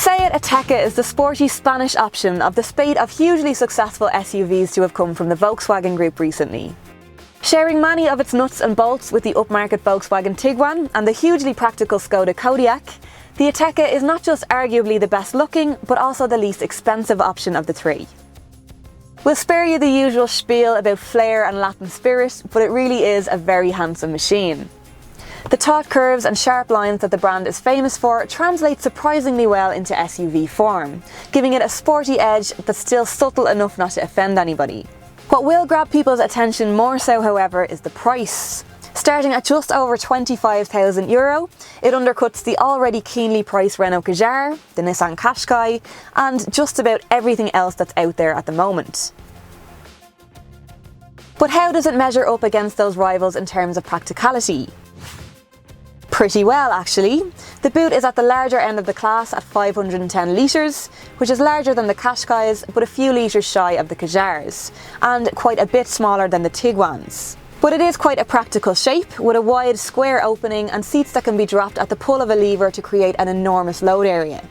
Seat Ateca is the sporty Spanish option of the spate of hugely successful SUVs to have come from the Volkswagen Group recently. Sharing many of its nuts and bolts with the upmarket Volkswagen Tiguan and the hugely practical Skoda Kodiaq, the Ateca is not just arguably the best looking, but also the least expensive option of the three. We'll spare you the usual spiel about flair and Latin spirit, but it really is a very handsome machine. The taut curves and sharp lines that the brand is famous for translate surprisingly well into SUV form, giving it a sporty edge that's still subtle enough not to offend anybody. What will grab people's attention more so, however, is the price. Starting at just over €25,000, it undercuts the already keenly priced Renault Kadjar, the Nissan Qashqai, and just about everything else that's out there at the moment. But how does it measure up against those rivals in terms of practicality? Pretty well, actually. The boot is at the larger end of the class at 510 litres, which is larger than the Qashqais but a few litres shy of the Kadjars, and quite a bit smaller than the Tiguans. But it is quite a practical shape, with a wide square opening and seats that can be dropped at the pull of a lever to create an enormous load area.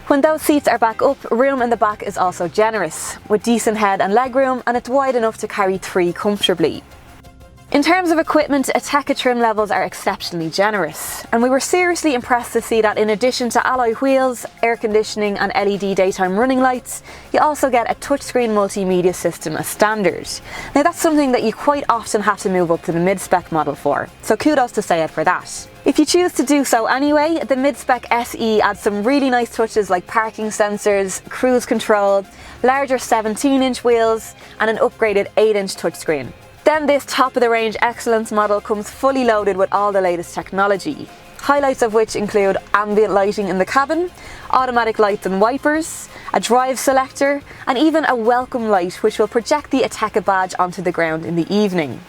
When those seats are back up, room in the back is also generous, with decent head and leg room, and it's wide enough to carry three comfortably. In terms of equipment, Ateca trim levels are exceptionally generous, and we were seriously impressed to see that in addition to alloy wheels, air conditioning and LED daytime running lights, you also get a touchscreen multimedia system as standard. Now that's something that you quite often have to move up to the mid-spec model for, so kudos to Seat for that. If you choose to do so anyway, the mid-spec SE adds some really nice touches like parking sensors, cruise control, larger 17-inch wheels and an upgraded 8-inch touchscreen. Then this top-of-the-range excellence model comes fully loaded with all the latest technology, highlights of which include ambient lighting in the cabin, automatic lights and wipers, a drive selector, and even a welcome light which will project the Ateca badge onto the ground in the evening.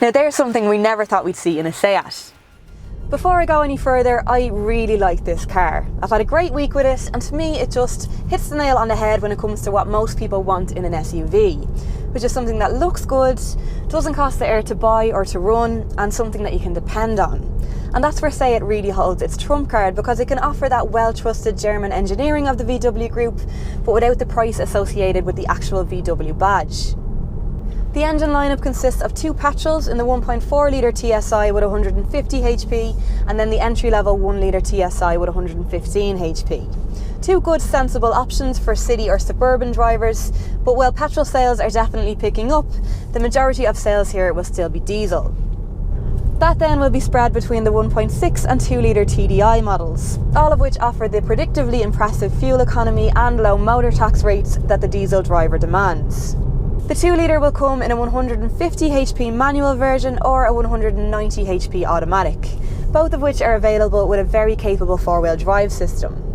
Now there's something we never thought we'd see in a Seat. Before I go any further, I really like this car. I've had a great week with it, and to me it just hits the nail on the head when it comes to what most people want in an SUV, which is something that looks good, doesn't cost the earth to buy or to run, and something that you can depend on. And that's where Seat really holds its trump card, because it can offer that well-trusted German engineering of the VW Group, but without the price associated with the actual VW badge. The engine lineup consists of two petrols in the 1.4 litre TSI with 150 HP, and then the entry-level 1 litre TSI with 115 HP. Two good sensible options for city or suburban drivers, but while petrol sales are definitely picking up, the majority of sales here will still be diesel. That then will be spread between the 1.6 and 2 litre TDI models, all of which offer the predictably impressive fuel economy and low motor tax rates that the diesel driver demands. The 2 litre will come in a 150 HP manual version or a 190 HP automatic, both of which are available with a very capable four-wheel drive system.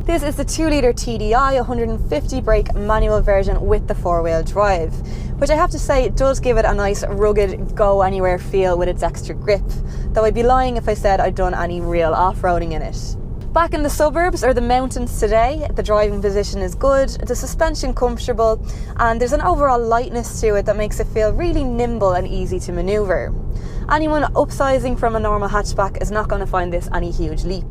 This is the 2 litre TDI 150 brake manual version with the four-wheel drive, which I have to say does give it a nice rugged go-anywhere feel with its extra grip, though I'd be lying if I said I'd done any real off-roading in it. Back in the suburbs or the mountains today, the driving position is good, the suspension comfortable, and there's an overall lightness to it that makes it feel really nimble and easy to manoeuvre. Anyone upsizing from a normal hatchback is not going to find this any huge leap.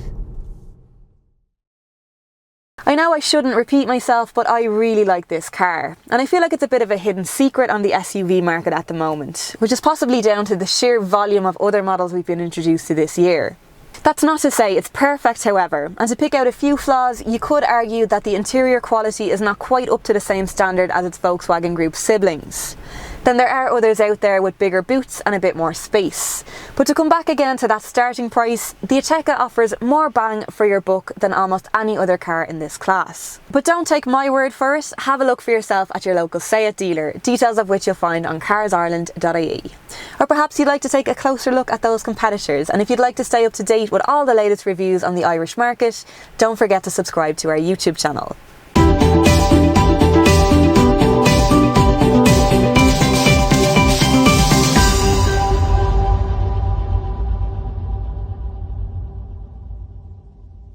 I know I shouldn't repeat myself, but I really like this car, and I feel like it's a bit of a hidden secret on the SUV market at the moment, which is possibly down to the sheer volume of other models we've been introduced to this year. That's not to say it's perfect, however, and to pick out a few flaws, you could argue that the interior quality is not quite up to the same standard as its Volkswagen Group siblings. Then there are others out there with bigger boots and a bit more space. But to come back again to that starting price, the Ateca offers more bang for your buck than almost any other car in this class. But don't take my word for it, have a look for yourself at your local Seat dealer, details of which you'll find on CarsIreland.ie. Or perhaps you'd like to take a closer look at those competitors, and if you'd like to stay up to date with all the latest reviews on the Irish market, don't forget to subscribe to our YouTube channel.